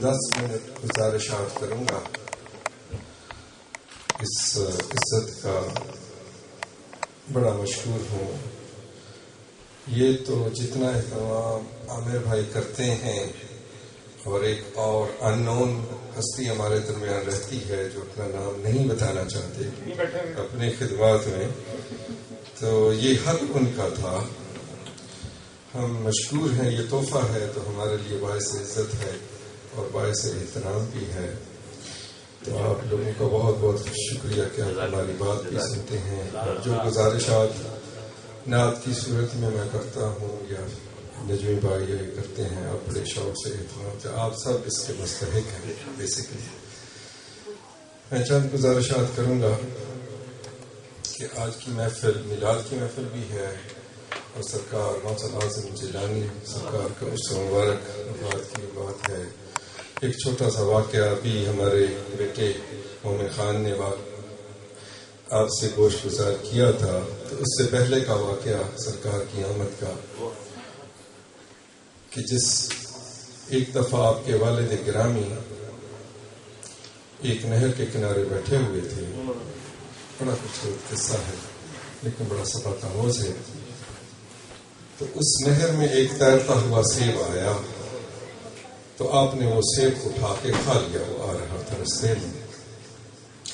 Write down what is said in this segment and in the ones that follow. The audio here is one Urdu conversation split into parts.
10 منٹ گزارشات کروں گا. اس عزت کا بڑا مشہور ہوں. یہ تو جتنا اہتمام عامر بھائی کرتے ہیں اور ایک اور ان نون ہستی ہمارے درمیان رہتی ہے جو اپنا نام نہیں بتانا چاہتے اپنی خدمات میں، تو یہ حق ان کا تھا. ہم مشکور ہیں، یہ تحفہ ہے تو ہمارے لیے باعث عزت ہے اور باعث احترام بھی ہے. تو آپ لوگوں کا بہت بہت شکریہ کہ آپ ہماری بات بھی سنتے ہیں. جو گزارشات نعت کی صورت میں کرتا ہوں یا نجمی بھائی یہ کرتے ہیں، آپ بڑے شوق سے اہتمام، آپ سب اس کے مستحق ہیں. بیسیکلی میں چند گزارشات کروں گا کہ آج کی محفل میلاد کی محفل بھی ہے اور سرکار غوث اعظم جیلانی سرکار کا اس مبارک وفات کی بات ہے. ایک چھوٹا سا واقعہ بھی ہمارے بیٹے مومن خان نے آپ سے گوشت گزار کیا تھا، تو اس سے پہلے کا واقعہ سرکار کی آمد کا، کہ جس ایک دفعہ آپ کے والد گرامی ایک نہر کے کنارے بیٹھے ہوئے تھے. بڑا خوبصورت قصہ ہے لیکن بڑا سبق آموز ہے. تو اس نہر میں ایک تیرتا ہوا سیب آیا، تو آپ نے وہ سیب اٹھا کے کھا لیا. وہ آ رہا تھا رستے میں.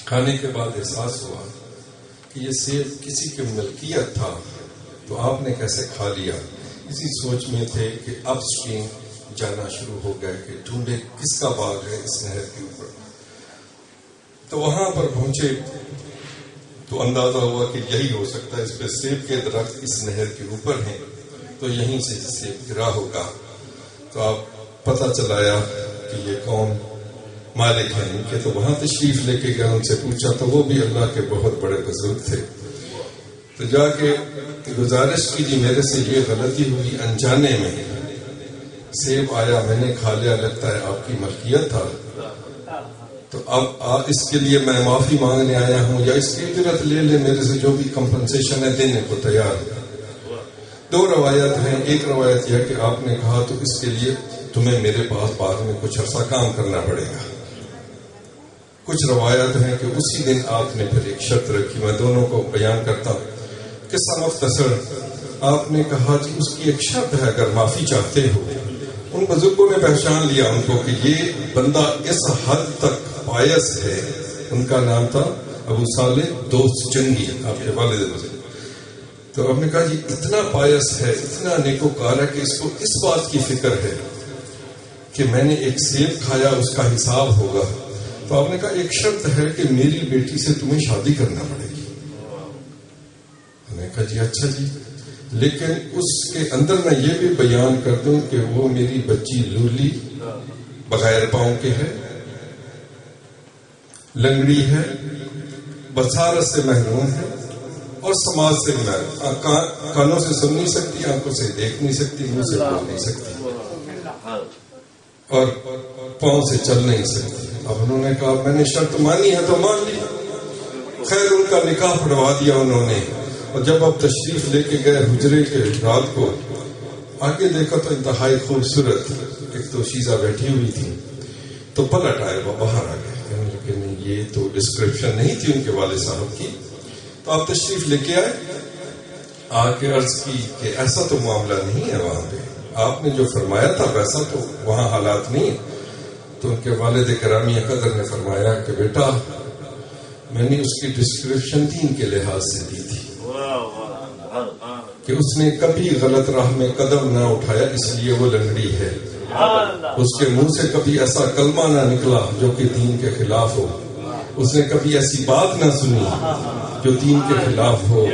کھانے کے بعد احساس ہوا کہ یہ سیب کسی کی ملکیت تھا، تو آپ نے کیسے کھا لیا. اسی سوچ میں تھے کہ اپ اسٹریم جانا شروع ہو گئے کہ ڈھونڈے کس کا باغ ہے اس نہر کے اوپر. تو وہاں پر پہنچے تو اندازہ ہوا کہ یہی ہو سکتا ہے، اس پہ سیب کے درخت اس نہر کے اوپر ہیں، تو یہیں سے سیب گرا ہوگا. تو آپ پتہ چلایا کہ یہ کون مالک ہیں ان کے. تو وہاں تشریف لے کے گیا، ان سے پوچھا تو وہ بھی اللہ کے بہت بڑے بزرگ تھے. تو جا کے گزارش کی جی میرے سے یہ غلطی ہوئی، انجانے میں سیب آیا میں نے کھا لیا، لگتا ہے آپ کی ملکیت تھا، تو اب اس کے لیے میں معافی مانگنے آیا ہوں یا اس کی اجرت لے لے، میرے سے جو بھی کمپنسیشن ہے دینے کو تیار ہوں. 2 روایت ہیں. ایک روایت یہ کہ آپ نے کہا تو اس کے لیے تمہیں میرے پاس بعد میں کچھ عرصہ کام کرنا پڑے گا. کچھ روایت ہیں کہ اسی دن آپ نے پھر ایک شرط رکھی. میں دونوں کو بیان کرتا ہوں. قصہ مختصر. آپ نے کہا جی اس کی ایک شرط ہے، اگر معافی چاہتے ہو. ان بزرگوں نے پہچان لیا ان کو کہ یہ بندہ اس حد تک پائس ہے. ان کا نام تھا ابو صالح دوست جنگی، آپ کے والد بزرگ. تو آپ نے کہا جی اتنا پائس ہے، اتنا نیکوکار ہے کہ اس کو اس بات کی فکر ہے کہ میں نے ایک سیب کھایا اس کا حساب ہوگا. تو آپ نے کہا ایک شرط ہے کہ میری بیٹی سے تمہیں شادی کرنا پڑے گی. میں نے کہا جی اچھا جی، لیکن اس کے اندر میں یہ بھی بیان کر دوں کہ وہ میری بچی لولی بغیر پاؤں کے ہے، لنگڑی ہے، بصارت سے محروم ہے اور سماج سے محروم. کانوں سے سن نہیں سکتی، آنکھوں سے دیکھ نہیں سکتی، منہ سے بول نہیں سکتی اور پاؤں سے چل نہیں سکتی. اب انہوں نے کہا میں نے شرط مانی ہے تو مان لی. خیر ان کا نکاح پڑھوا دیا انہوں نے. اور جب اب تشریف لے کے گئے حجرے کے رات کو، آگے دیکھا تو انتہائی خوبصورت ایک تو شیزہ بیٹھی ہوئی تھی. تو پلٹ آئے، وہ باہر آ گئے لیکن یہ تو ڈسکرپشن نہیں تھی ان کے والد صاحب کی. تو آپ تشریف لے کے آئے، آ کے عرض کی کہ ایسا تو معاملہ نہیں ہے، وہاں پہ آپ نے جو فرمایا تھا ویسا تو وہاں حالات نہیں ہے. تو ان کے والد گرامی قدر نے فرمایا کہ بیٹا میں نے اس کی ڈسکرپشن دین کے لحاظ سے دی تھی کہ اس نے کبھی غلط راہ میں قدم نہ اٹھایا اس لیے وہ لنگڑی ہے. اس کے منہ سے کبھی ایسا کلمہ نہ نکلا جو کہ دین کے خلاف ہو. اس نے کبھی ایسی بات نہ سنی جو دین کے خلاف ہو.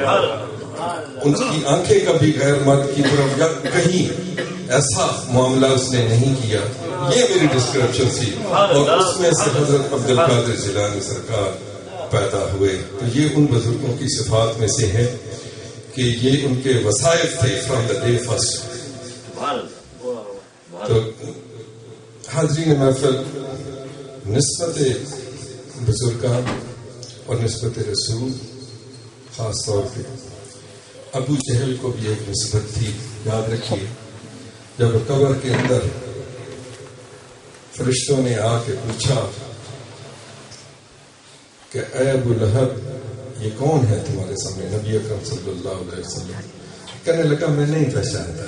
ان کی آنکھیں کبھی غیر مرد کی طرف یا کہیں ایسا معاملہ اس نے نہیں کیا. یہ میری ڈسکرپشن تھی اور اس میں سے حضرت عبد القادر جیلانی سرکار پیدا ہوئے. تو یہ ان بزرگوں کی صفات میں سے ہے کہ یہ ان کے وسائل تھے فرام دا ڈے فرسٹ. تو حاضرین محفل، نسبت بزرگان اور نسبت رسول، خاص طور پہ ابو جہل کو بھی ایک نسبت تھی. یاد رکھیے جب قبر کے اندر فرشتوں نے آ کے پوچھا کہ اے ابو لہب یہ کون ہے تمہارے سامنے؟ نبی اکرم صلی اللہ علیہ وسلم کہنے لگا میں نہیں پہچانتا.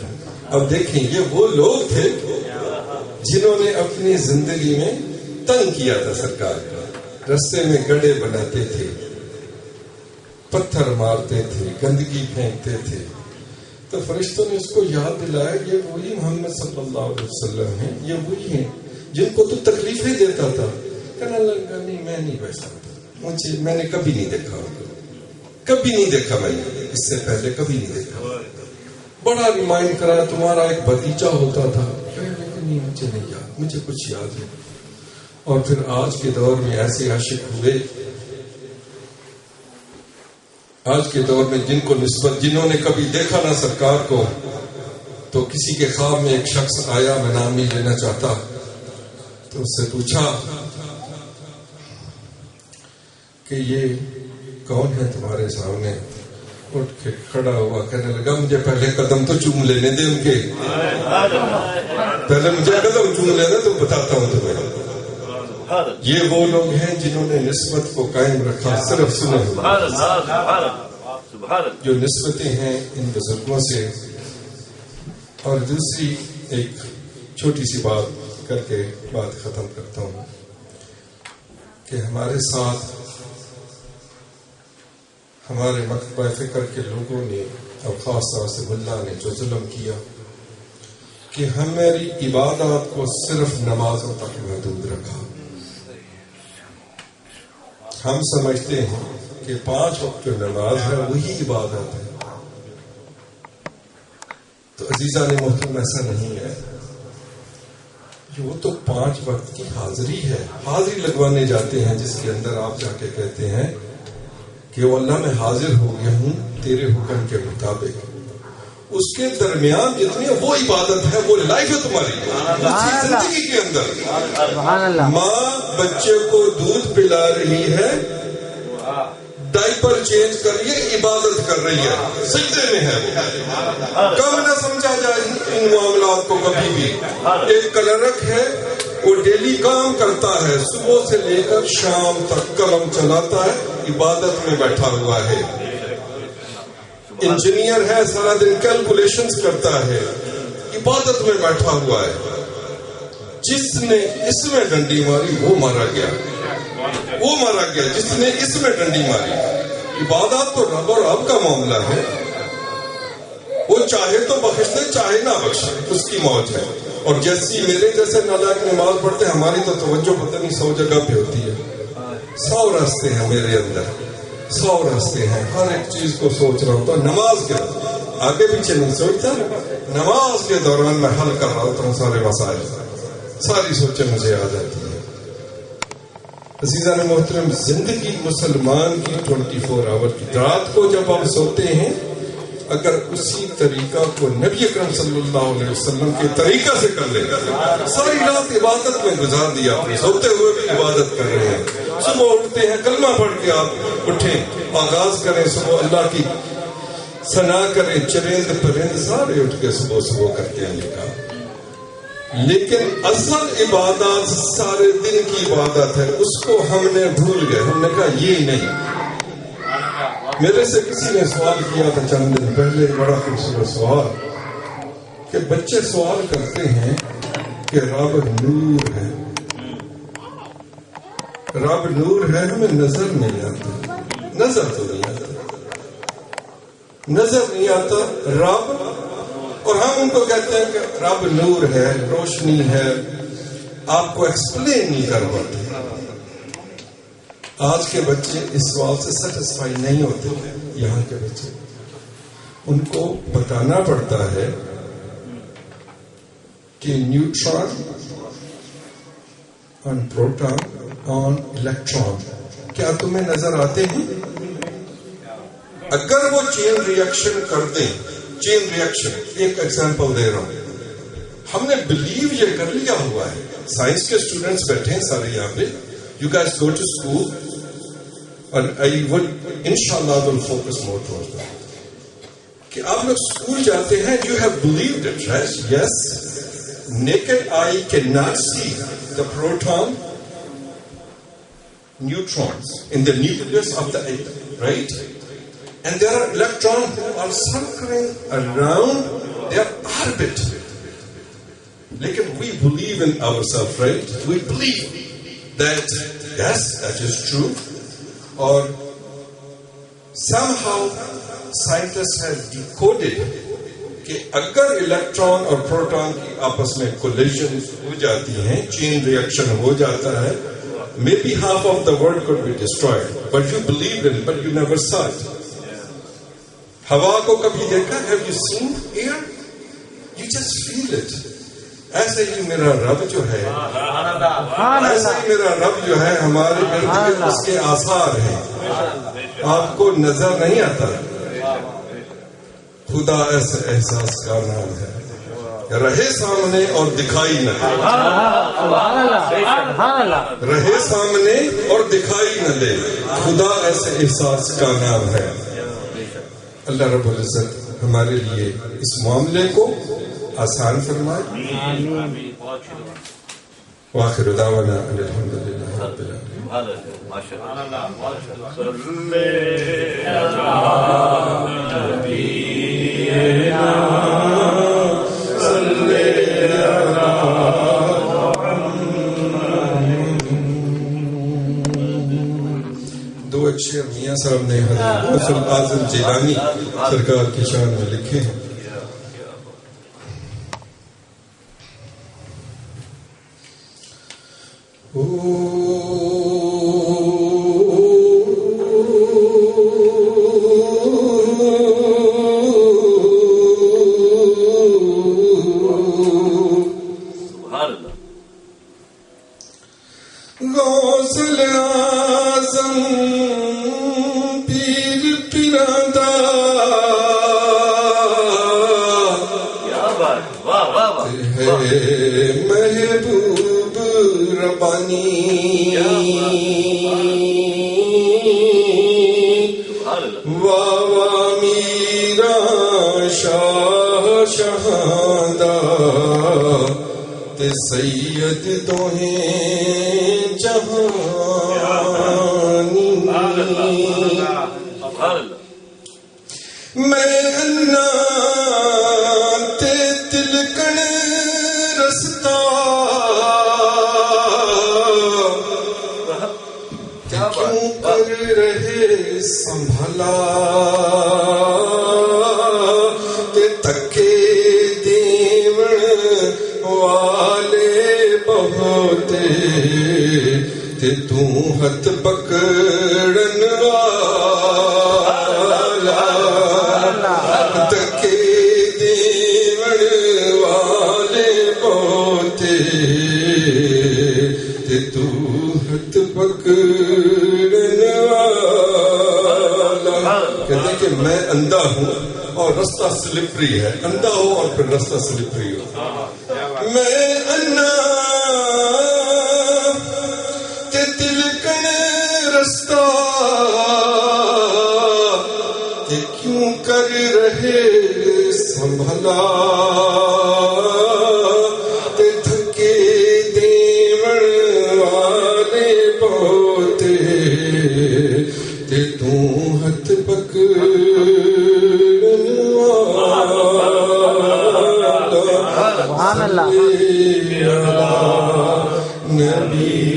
اب دیکھیں یہ وہ لوگ تھے جنہوں نے اپنی زندگی میں تنگ کیا تھا سرکار کا. رستے میں گڑھے بناتے تھے، پتھر مارتے تھے، گندگی پھینکتے تھے. تو فرشتوں نے اس کو یاد دلایا یہ وہی محمد صلی اللہ علیہ وسلم ہیں، یہ وہی ہیں جن کو تو تکلیفیں دیتا تھا. کہنے لگا نہیں میں نہیں پہچانتا، مجھے میں نے کبھی نہیں دیکھا، کبھی نہیں دیکھا، میں نے اس سے پہلے کبھی نہیں دیکھا. بڑا ریمائنڈ کرا تمہارا ایک بھتیجا ہوتا تھا، لیکن نہیں مجھے نہیں یاد، مجھے کچھ یاد نہیں. اور پھر آج کے دور میں ایسے عاشق ہوئے، آج کے دور میں جن کو نسبت، جنہوں نے کبھی دیکھا نہ سرکار کو، تو کسی کے خواب میں ایک شخص آیا، میں نام نہیں لینا چاہتا، تو اس سے پوچھا کہ یہ کون ہے تمہارے سامنے؟ اٹھ کے کھڑا ہوا کہنے لگا مجھے پہلے قدم تو چوم لینے دے ان کے، پہلے مجھے قدم چوم لینا تو بتاتا ہوں تمہیں. یہ وہ لوگ ہیں جنہوں نے نسبت کو قائم رکھا. صرف سنے جو نسبتیں ہیں ان بزرگوں سے. اور دوسری ایک چھوٹی سی بات کر کے بات ختم کرتا ہوں کہ ہمارے ساتھ ہمارے مکتبہ فکر کے لوگوں نے اور خاص طور سے ملا نے جو ظلم کیا کہ ہماری عبادات کو صرف نمازوں تک محدود رکھا. ہم سمجھتے ہیں کہ 5 وقت جو نماز ہے وہی عبادت ہے. تو عزیزان محترم ایسا نہیں ہے، وہ تو 5 وقت کی حاضری ہے. حاضری لگوانے جاتے ہیں جس کے اندر آپ جا کے کہتے ہیں کہ اللہ میں حاضر ہو گیا ہوں تیرے حکم کے مطابق. اس کے درمیان جتنی وہ عبادت ہے، وہ لائف ہے تمہاری اسی زندگی کے اندر. ماں بچے کو دودھ پلا رہی ہے، ڈائپر چینج کر رہی ہے، عبادت کر رہی ہے، سجدے میں ہے. کم نہ سمجھا جائے ان معاملات کو کبھی بھی. ایک کلرک ہے، وہ ڈیلی کام کرتا ہے، صبح سے لے کر شام تک قلم چلاتا ہے، عبادت میں بیٹھا ہوا ہے. انجینئر ہے، سارا دن کیلکولیشنز کرتا ہے، عبادت میں بیٹھا ہوا ہے. جس نے اس میں ڈنڈی ماری وہ مارا گیا، وہ مارا گیا جس نے اس میں ڈنڈی ماری. عبادت تو رب اور رب کا معاملہ ہے، وہ چاہے تو بخش دے چاہے نہ بخشے، اس کی موج ہے. اور جیسی میرے جیسے نالائق نماز پڑھتے ہیں، ہماری تو توجہ پتہ نہیں 100 جگہ پہ ہوتی ہے. 100 راستے ہیں میرے اندر، 100 راستے ہیں، ہر ایک چیز کو سوچ رہا ہوتا. نماز کے آگے پیچھے نہیں سوچتا، نماز کے دوران میں حل کر رہا ہوتا ہوں سارے مسائل، ساری سوچیں مجھے آ جاتی ہیں. عزیزان محترم، زندگی مسلمان کی 24 آور کی، رات کو جب آپ سوتے ہیں اگر اسی طریقہ کو نبی اکرم صلی اللہ علیہ وسلم کے طریقہ سے کر لیں، ساری رات عبادت میں گزار دیا، آپ سوتے ہوئے بھی عبادت کر رہے ہیں. صبح اٹھتے ہیں کلمہ پڑھ کے آپ اٹھیں، آغاز کریں صبح اللہ کی ثنا کریں. چرند پرند سارے اٹھ کے صبح کرتے ہیں لکھا. لیکن اصل عبادت سارے دن کی عبادت ہے، اس کو ہم نے بھول گئے. ہم نے کہا یہ نہیں. میرے سے کسی نے سوال کیا تھا چند دن پہلے، بڑا خوبصورت سوال، کہ بچے سوال کرتے ہیں کہ رب نور ہے، رب نور ہے، ہمیں نظر نہیں آتا. نظر تو نہیں آتا، نظر نہیں آتا رب. اور ہم ان کو کہتے ہیں کہ رب نور ہے، روشنی ہے، آپ کو ایکسپلین نہیں کر پاتے. آج کے بچے اس سوال سے سیٹسفائی نہیں ہوتے. یہاں کے بچے، ان کو بتانا پڑتا ہے کہ نیوٹران اور پروٹون اور الیکٹران کیا تمہیں نظر آتے ہیں؟ اگر وہ چین ریئیکشن کر دیں، چین ریئیکشن، ایک ایگزامپل دے رہا ہوں، ہم نے بلیو یہ کر لیا ہوا ہے. سائنس کے اسٹوڈنٹس بیٹھے ہیں سارے یہاں پہ. You guys go to school and I would inshallah will focus more towards that. کہ آپ لوگ اسکول جاتے ہیں, you have believed it, right? Yes. naked eye cannot see the proton, neutrons in the nucleus of the atom, right? And there are electrons who are circling around their orbit. Lekin we believe in ourselves, right? We believe that, yes, that is true. Or somehow scientists have decoded کہ اگر الیکٹران اور پروٹون کی آپس میں کولیشن ہو جاتی ہیں, چین ریئیکشن ہو جاتا ہے, maybe half of the world could be destroyed, but you believed in it, but you never saw it. ہوا کو کبھی دیکھا? Have you seen air? You just feel it. ایسے ہی میرا رب جو ہے, ایسے ہی میرا رب جو ہے ہمارے ارد گرد اس کے آثار ہیں, آپ کو نظر نہیں آتا. خدا ایسے احساس کا نام ہے, رہے سامنے اور دکھائی نہ دے, رہے سامنے اور دکھائی نہ دے, خدا ایسے احساس کا نام ہے. اللہ رب العزت ہمارے لیے اس معاملے کو آسان فرمائے. وآخر دعوانا ان الحمد للہ رب دو اچھے میاں صاحب نے حضرت غوث الاعظم جیلانی سرکار کی شان میں لکھے ہیں. غوث الاعظم پیر پیرادا ہے محبوب ربانی, واوا میرا شاہ شہادہ تے سید دوہیں جہانی. میں انا تے تلکن رستا کیوں کر رہے سنبھالا, تے تکے دیون والے بہتے تے تو ہاتھ پکڑن والا, تکے دیون والے بہتے تے تو ہاتھ پکڑن والا. کہتے کہ میں اندھا ہوں اور رستہ سلپری ہے, اندھا ہو اور پھر رستہ سلپری ہو. میں انا تے تلکن رستہ تے کیوں کر رہے سنبھلا, تے دھکے دیون والے پوتے تے تو ہاتھ پکڑن والا. سبحان اللہ. نبی